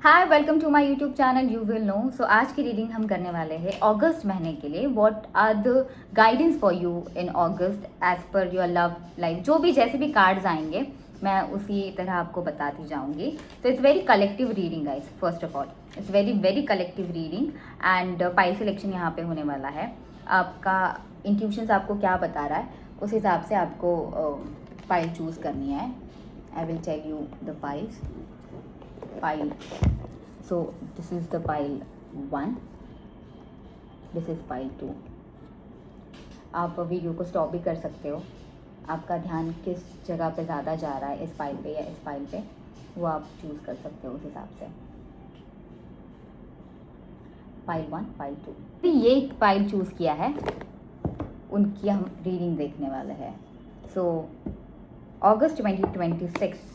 Hi, welcome to my YouTube channel you will know. So आज की reading हम करने वाले हैं अगस्त महीने के लिए। What are the guidance for you in August as per your love life. जो भी जैसे भी कार्ड्स आएंगे मैं उसी तरह आपको बताती जाऊंगी। तो it's very collective reading guys. First of all it's very collective reading and pile selection यहाँ पे होने वाला है। आपका इंट्यूशंस आपको क्या बता रहा है उस हिसाब से आपको पाइल चूज़ करनी है। I will tell you the piles pile. So this is the pile 1, this is pile 2. आप वीडियो को स्टॉप भी कर सकते हो। आपका ध्यान किस जगह पे ज़्यादा जा रहा है, इस पाइल पे या इस पाइल पे, वो आप चूज़ कर सकते हो उस हिसाब से। Pile 1, pile 2। तो ये पाइल चूज़ किया है, उनकी हम रीडिंग देखने वाले हैं। सो अगस्त 2026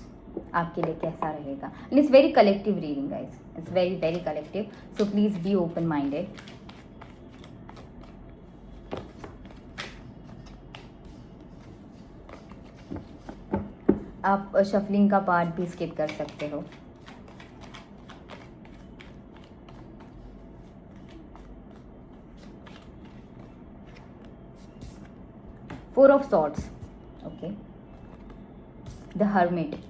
आपके लिए कैसा रहेगा। And it's very collective reading guys, it's very collective. So please be open minded. आप शफलिंग का पार्ट भी स्किप कर सकते हो। Four of swords, okay, the hermit,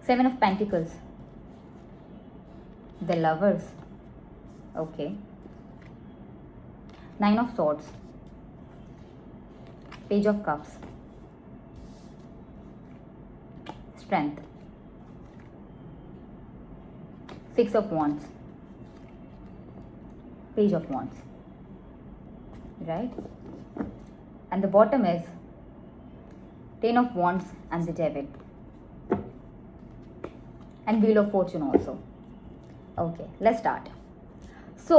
Seven of Pentacles, the Lovers, okay, Nine of Swords, Page of Cups, Strength, Six of Wands, Page of Wands, right? And the bottom is Ten of Wands and the Devil. And Wheel of Fortune also. Okay, let's start. So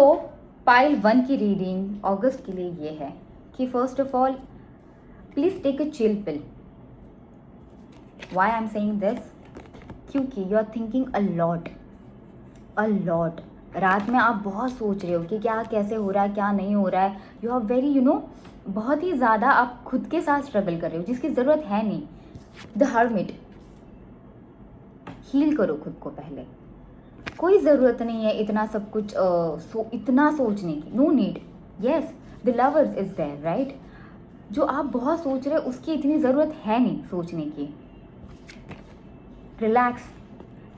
pile 1 की reading अगस्त के लिए ये है कि first of all please take a chill pill. Why I am saying this, क्योंकि you are thinking a lot. रात में आप बहुत सोच रहे हो कि क्या कैसे हो रहा है, क्या नहीं हो रहा है। यू आर वेरी बहुत ही ज़्यादा आप खुद के साथ स्ट्रगल कर रहे हो जिसकी ज़रूरत है नहीं। द हर्मिट, हील करो खुद को पहले। कोई ज़रूरत नहीं है इतना सब कुछ इतना सोचने की। No need. Yes, the lovers is there, right. जो आप बहुत सोच रहे हो उसकी इतनी ज़रूरत है नहीं सोचने की। रिलैक्स।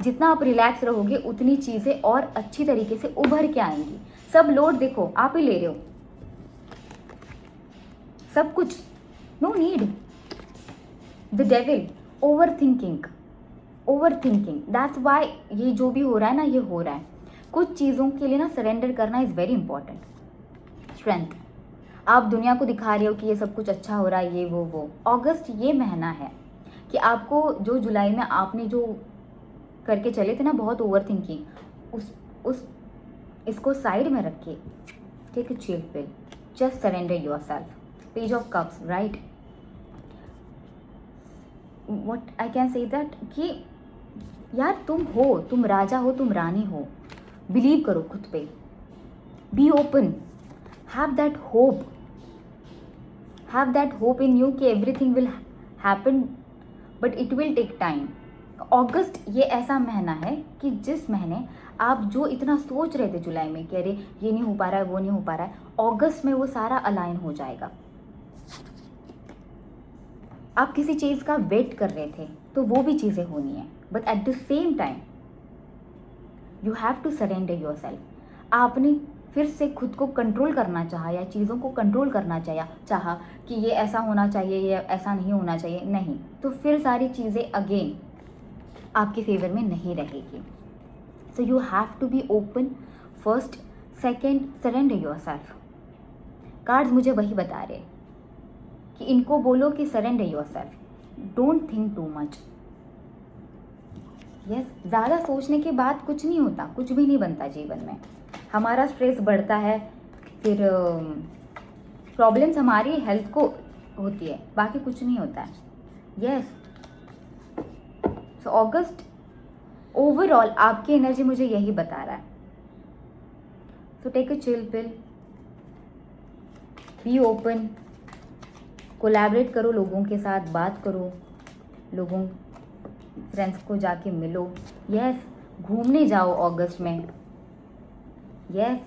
जितना आप रिलैक्स रहोगे उतनी चीज़ें और अच्छी तरीके से उभर के आएंगी। सब लोड देखो आप ही ले रहे हो सब कुछ। No need. The devil, over thinking, that's why ये जो भी हो रहा है ना, ये हो रहा है। कुछ चीज़ों के लिए ना सरेंडर करना इज़ वेरी इंपॉर्टेंट। स्ट्रेंथ, आप दुनिया को दिखा रहे हो कि ये सब कुछ अच्छा हो रहा है, ये वो। अगस्त ये महीना है कि आपको जो जुलाई में आपने जो करके चले थे ना बहुत ओवर थिंकिंग, उस इसको साइड में रख के take a chill pill, just surrender yourself. Page of cups, right. What I can say that कि यार तुम राजा हो, तुम रानी हो। बिलीव करो खुद पे। Be open. Have that hope in you कि everything will happen, but it will take time. अगस्त ये ऐसा महीना है कि जिस महीने आप जो इतना सोच रहे थे जुलाई में कि अरे ये नहीं हो पा रहा है, वो नहीं हो पा रहा है, अगस्त में वो सारा अलाइन हो जाएगा। आप किसी चीज़ का वेट कर रहे थे तो वो भी चीज़ें होनी है, but at the same time you have to surrender yourself. आपने फिर से खुद को कंट्रोल करना चाहा या चीज़ों को कंट्रोल करना चाहा कि ये ऐसा होना चाहिए, ये ऐसा नहीं होना चाहिए, नहीं, तो फिर सारी चीज़ें अगेन आपके फेवर में नहीं रहेगी। So you have to be open first, second, surrender yourself. Cards मुझे वही बता रहे कि इनको बोलो कि surrender yourself, don't think too much. Yes, ज़्यादा सोचने के बाद कुछ नहीं होता, कुछ भी नहीं बनता जीवन में। हमारा स्ट्रेस बढ़ता है, फिर प्रॉब्लम्स हमारी हेल्थ को होती है, बाकी कुछ नहीं होता है। यस, सो अगस्त ओवरऑल आपकी एनर्जी मुझे यही बता रहा है। So take a chill pill, be open, collaborate करो लोगों के साथ, बात करो लोगों, फ्रेंड्स को जाके मिलो। यस, घूमने जाओ अगस्त में। यस,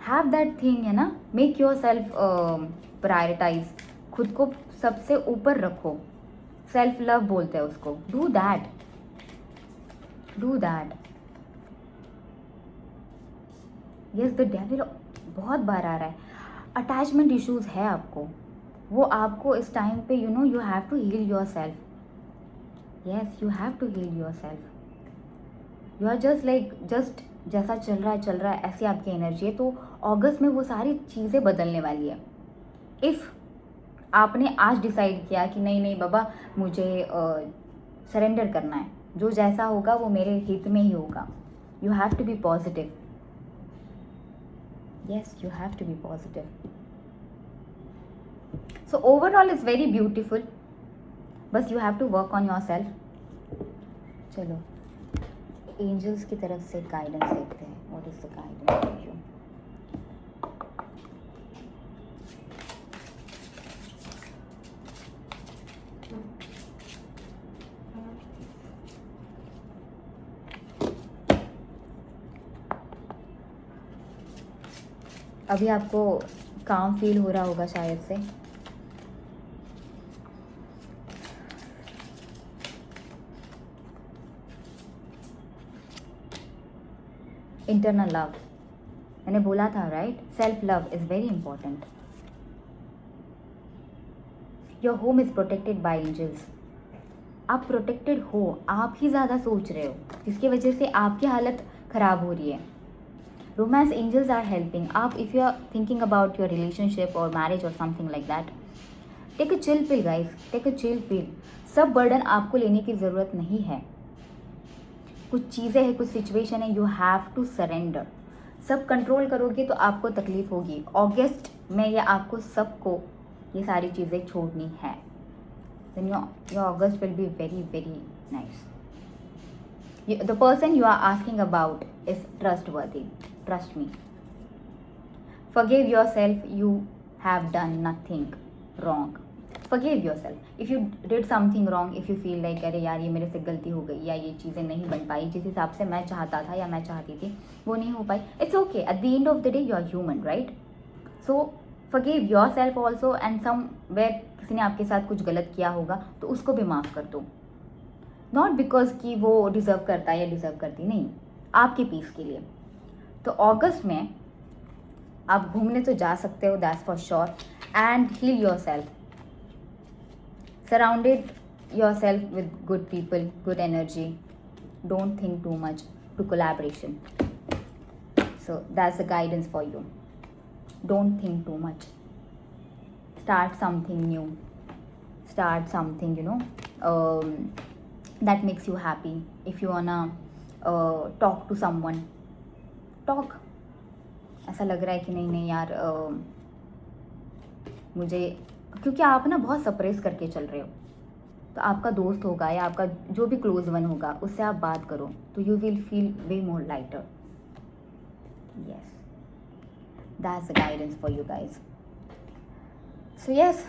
हैव दैट थिंग, है ना, मेक योर सेल्फ प्रायोरिटाइज, खुद को सबसे ऊपर रखो, सेल्फ लव बोलते हैं उसको। Do that, do that. Yes, the devil बहुत बार आ रहा है। अटैचमेंट इश्यूज है आपको, वो आपको इस टाइम पे you know you have to heal yourself. Yes, you have to heal yourself. You are just जैसा चल रहा है ऐसी आपकी एनर्जी है। तो अगस्त में वो सारी चीज़ें बदलने वाली है। इफ़ आपने आज डिसाइड किया कि नहीं नहीं बाबा, मुझे सरेंडर करना है, जो जैसा होगा वो मेरे हित में ही होगा। You have to be positive. Yes, you have to be positive. So overall it's very beautiful, बस you have to work on yourself. चलो एंजल्स की तरफ से गाइडेंस देखते हैं. What is the guidance for you? अभी आपको काम फील हो रहा होगा शायद से. इंटरनल लव, मैंने बोला था right, self love is very important. Your home is protected by angels. आप प्रोटेक्टेड हो, आप ही ज़्यादा सोच रहे हो जिसकी वजह से आपकी हालत ख़राब हो रही है. Romance angels are helping. आप if you are thinking about your relationship or marriage or something like that, take a chill pill guys, take a chill pill. सब बर्डन आपको लेने की ज़रूरत नहीं है. कुछ चीज़ें हैं, कुछ सिचुएशन है, यू हैव टू सरेंडर. सब कंट्रोल करोगे तो आपको तकलीफ होगी. अगस्त में ये आपको सबको ये सारी चीज़ें छोड़नी है. then your August will be very very nice. The person you are asking about is trustworthy. Trust me. Forgive yourself. You have done nothing wrong. Forgive yourself. If you did something wrong, if you feel like अरे यार ये मेरे से गलती हो गई या ये चीज़ें नहीं बन पाई जिस हिसाब से मैं चाहता था या मैं चाहती थी वो नहीं हो पाई, it's okay. At the end of the day you are human, right? So forgive yourself also, and somewhere किसी ने आपके साथ कुछ गलत किया होगा तो उसको भी माफ़ कर दो. नॉट बिकॉज कि वो डिज़र्व करता है या डिज़र्व करती, नहीं, आपके पीस के लिए. तो अगस्त में आप घूमने तो जा सकते हो, that's for sure. And heal yourself. Surrounded yourself with good people, good energy. Don't think too much to collaboration. So that's the guidance for you. Don't think too much. Start something new. Start something that makes you happy. If you wanna talk to someone, talk. ऐसा लग रहा है कि नहीं नहीं यार मुझे, क्योंकि आप ना बहुत सप्रेस करके चल रहे हो, तो आपका दोस्त होगा या आपका जो भी क्लोज वन होगा उससे आप बात करो तो you will feel way more lighter. Yes, that's the guidance for you guys. So yes,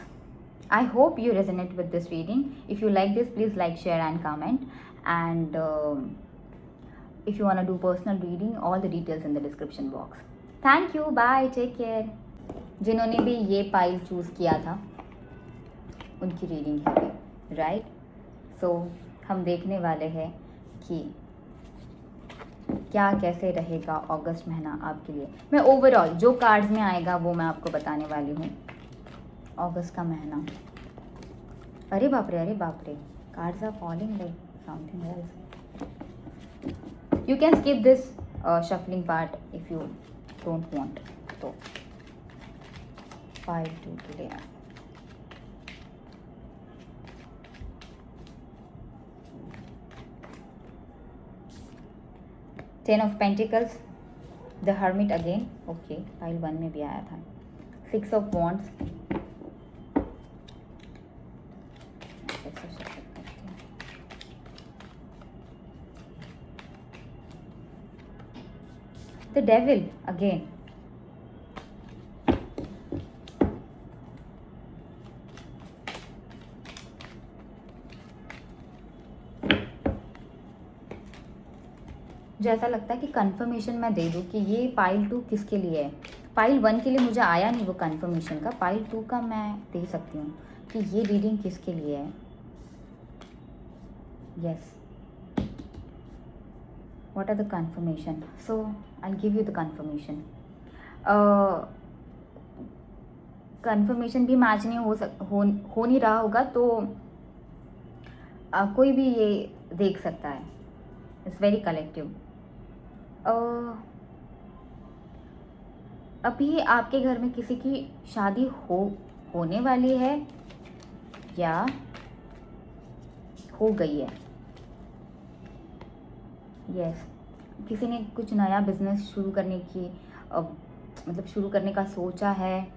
I hope you resonate with this reading. If you like this, please like, share and comment. And if you want to do personal reading, all the details in the description box. Thank you. Bye. Take care. जिन्होंने भी ये pile choose किया था उनकी reading है ये, right? सो हम देखने वाले हैं कि क्या कैसे रहेगा अगस्त महीना आपके लिए. मैं ओवरऑल जो कार्ड्स में आएगा वो मैं आपको बताने वाली हूँ. अगस्त का महीना, अरे बाप रे, cards are falling like something else. You can skip this shuffling part if you don't want. तो 5 2 के लिए 10 of pentacles, the hermit again. Okay, pile 1 में भी आया था. 6 of wands, the devil again. मुझे ऐसा लगता है कि कंफर्मेशन मैं दे दूँ कि ये पाइल 2 किसके लिए है। पाइल 1 के लिए मुझे आया नहीं वो कंफर्मेशन का, पाइल 2 का मैं दे सकती हूँ कि ये रीडिंग किसके लिए है। Yes, what are the confirmation? So I will give you the confirmation. Confirmation भी मैच नहीं हो नहीं रहा होगा तो कोई भी ये देख सकता है। It's very collective. अभी आपके घर में किसी की शादी होने वाली है या हो गई है। यस, किसी ने कुछ नया बिजनेस शुरू करने की मतलब शुरू करने का सोचा है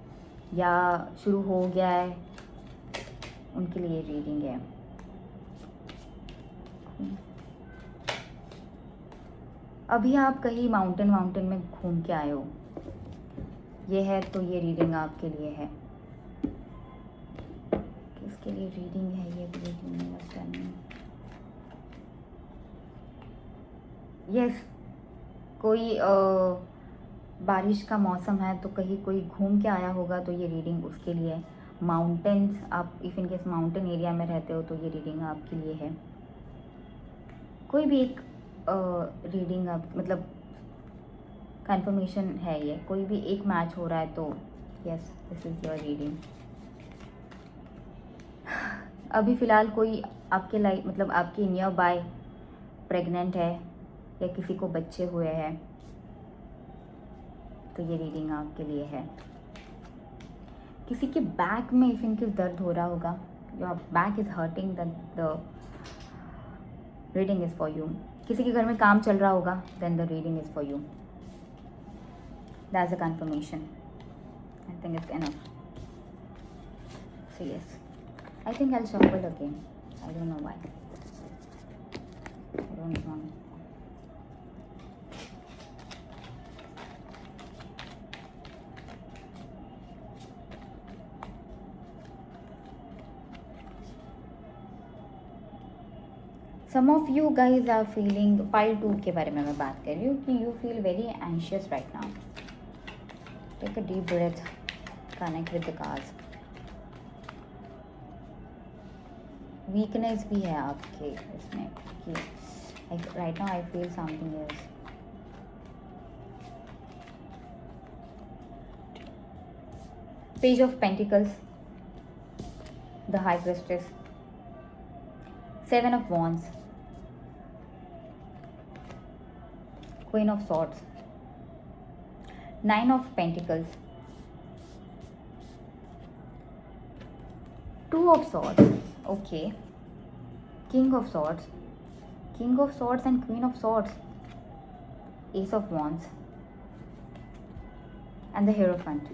या शुरू हो गया है, उनके लिए रीडिंग है। अभी आप कहीं माउंटेन में घूम के आए हो, ये है तो ये रीडिंग आपके लिए है। किसके लिए रीडिंग है ये भी रीडिंग। यस, कोई बारिश का मौसम है तो कहीं कोई घूम के आया होगा तो ये रीडिंग उसके लिए है। माउंटेन्स, आप if in case mountain area में रहते हो तो ये रीडिंग आपके लिए है। कोई भी एक रीडिंग आप मतलब कंफर्मेशन है, ये कोई भी एक मैच हो रहा है तो yes, this is your reading. अभी फ़िलहाल कोई आपके लाइफ मतलब आपके नियर बाय प्रेग्नेंट है या किसी को बच्चे हुए हैं तो ये रीडिंग आपके लिए है। किसी के बैक में इफ इनकेस दर्द हो रहा होगा, your back is hurting, the reading is for you. किसी के घर में काम चल रहा होगा, then the reading is for you. That's a confirmation. I think it's enough. So yes, I think I'll shuffle again. I don't know why. I don't know. Some of you guys are feeling, pile 2 के बारे में मैं बात कर रही हूँ कि you feel very anxious right now. Take a deep breath. Connect with the cards. Weakness भी है आपके इसमें कि right now I feel something else. Page of pentacles, the high priestess, seven of wands, queen of swords, nine of pentacles, two of swords, okay, king of swords and queen of swords, ace of wands and the hierophant।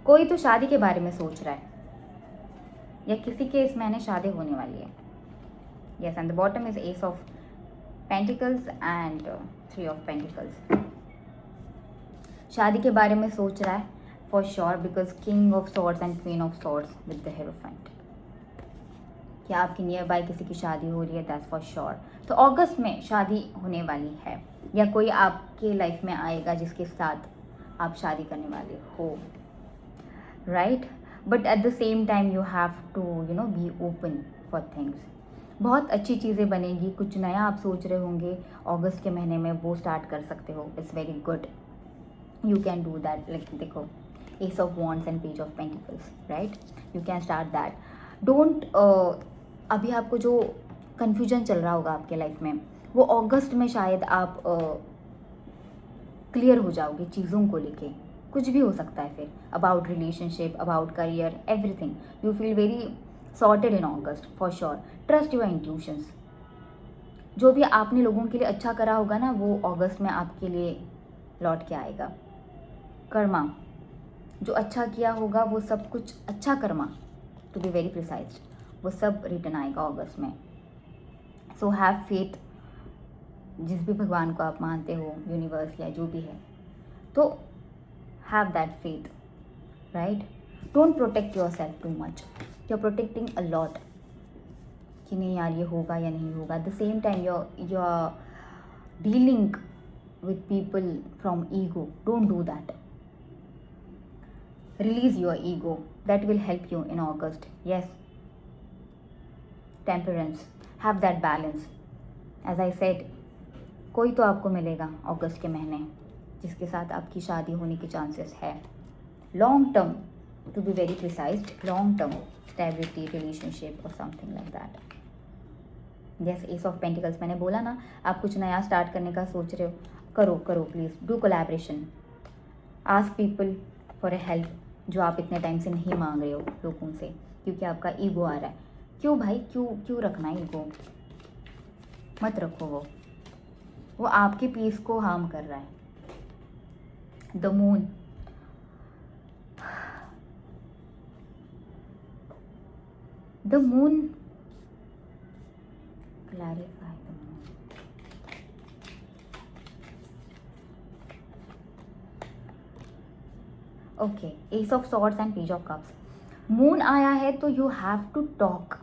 कोई तो शादी के बारे में सोच रहा है या किसी के इस महीने शादी होने वाली है। yes, and the bottom is ace of pentacles and three of pentacles। शादी के बारे में सोच रहा है for sure because king of swords and queen of swords with the hierophant। क्या आपकी नियर बाय किसी की शादी हो रही है, दैट्स फॉर श्योर। तो अगस्त में शादी होने वाली है या कोई आपके लाइफ में आएगा जिसके साथ आप शादी करने वाले हो, right. But at the same time you have to be open for things. बहुत अच्छी चीज़ें बनेगी, कुछ नया आप सोच रहे होंगे अगस्त के महीने में, वो स्टार्ट कर सकते हो। It's very good, you can do that. Like देखो, ace of wands and page of pentacles, right, you can start that. Don't अभी आपको जो कन्फ्यूजन चल रहा होगा आपके लाइफ में, वो अगस्त में शायद आप क्लियर हो जाओगे चीज़ों को लेके। कुछ भी हो सकता है फिर, about relationship, about career, everything. You feel very sorted in August for sure. Trust your intuitions. जो भी आपने लोगों के लिए अच्छा करा होगा ना, वो अगस्त में आपके लिए लौट के आएगा। कर्मा, जो अच्छा किया होगा वो सब कुछ अच्छा karma, to be very precise, वो सब रिटर्न आएगा अगस्त में। सो हैव फेथ, जिस भी भगवान को आप मानते हो, यूनिवर्स या जो भी है, तो have that faith, right. Don't protect yourself too much, you are protecting a lot कि नहीं यार ये होगा या नहीं होगा। At the same time you are dealing with people from ego. Don't do that. Release your ego. That will help you in August. Yes. Temperance. Have that balance. As I said, कोई तो आपको मिलेगा अगस्त के महीने जिसके साथ आपकी शादी होने की चांसेस है. Long term, to be very precise, long term stability relationship और something like that. Yes, ace of pentacles. मैंने बोला ना, आप कुछ नया स्टार्ट करने का सोच रहे हो, करो करो please. Do collaboration. Ask people for a help जो आप इतने टाइम से नहीं मांग रहे हो लोगों से, क्योंकि आपका ईगो आ रहा है. क्यों भाई, क्यों रखना है ईगो? मत रखो. वो आपके पीस को हार्म कर रहा है. The moon. The moon. Clarify the moon. Okay, ace of swords and page of cups. Moon आया है तो you have to talk,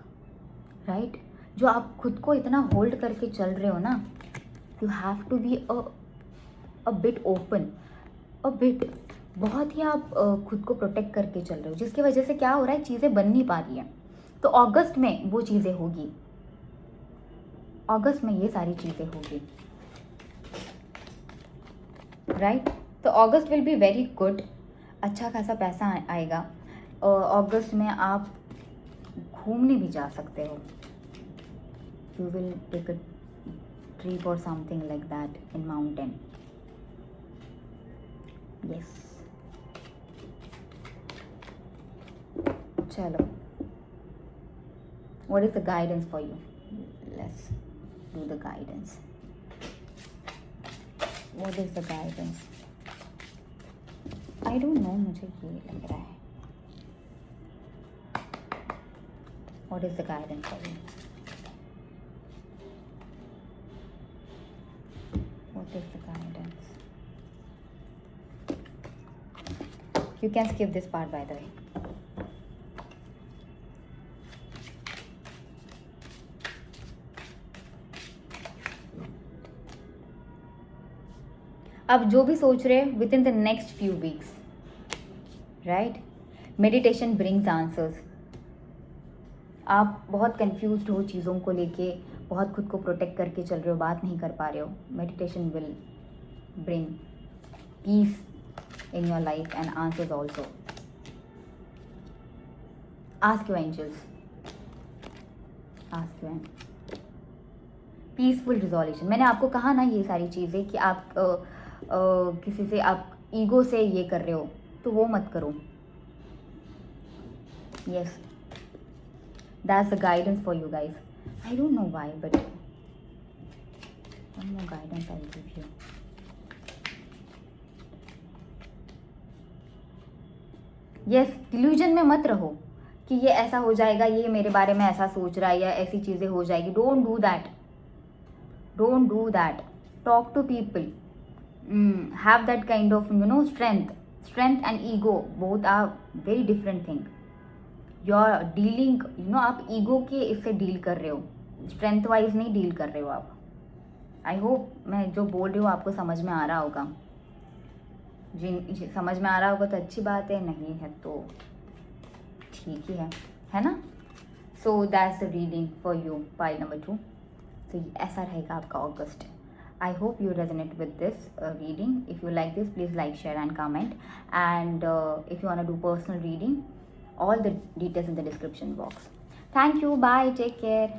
right? जो आप खुद को इतना होल्ड करके चल रहे हो ना, you have to be a bit open, a bit. बहुत ही आप खुद को प्रोटेक्ट करके चल रहे हो, जिसकी वजह से क्या हो रहा है, चीज़ें बन नहीं पा रही हैं. तो अगस्त में वो चीज़ें होगी. अगस्त में ये सारी चीज़ें होगी, राइट? तो अगस्त विल बी वेरी गुड. अच्छा खासा पैसा आएगा. अगस्त में आप घूमने भी जा सकते हो. You will take a trip और something like that in mountain. Yes. चलो, what is the guidance for you? Let's do the guidance. What is the guidance? I don't know, मुझे ये लग रहा है. What is the guidance for you? What is the guidance? You can skip this part, by the way. अब जो भी सोच रहे हैं with in the next few weeks, right? Meditation brings answers. आप बहुत कंफ्यूज्ड हो चीज़ों को लेके, बहुत खुद को प्रोटेक्ट करके चल रहे हो, बात नहीं कर पा रहे हो. Meditation will bring peace in your life and answers also. Ask your angels. Ask your peaceful resolution. मैंने आपको कहा ना ये सारी चीज़ें कि आप किसी से आप ईगो से ये कर रहे हो, तो वो मत करो. Yes, that's the guidance for you guys. I don't know why, but one more guidance I will give you. Yes, delusion में मत रहो कि ये ऐसा हो जाएगा, ये मेरे बारे में ऐसा सोच रहा है, या ऐसी चीज़ें हो जाएगी. Don't do that. Don't do that. Talk to people. Have that kind of strength and ego both are very different thing. You are dealing, आप ईगो के इससे डील कर रहे हो, स्ट्रेंथ वाइज नहीं डील कर रहे हो आप. आई होप मैं जो बोल रही हूँ आपको समझ में आ रहा होगा. समझ में आ रहा होगा तो अच्छी बात है, नहीं है तो ठीक ही है ना? सो that's the reading for you, pile number 2. तो ऐसा रहेगा आपका अगस्त. I hope you resonate with this reading. If you like this, please like, share and comment. And if you want to do personal reading, all the details in the description box. Thank you. Bye. Take care.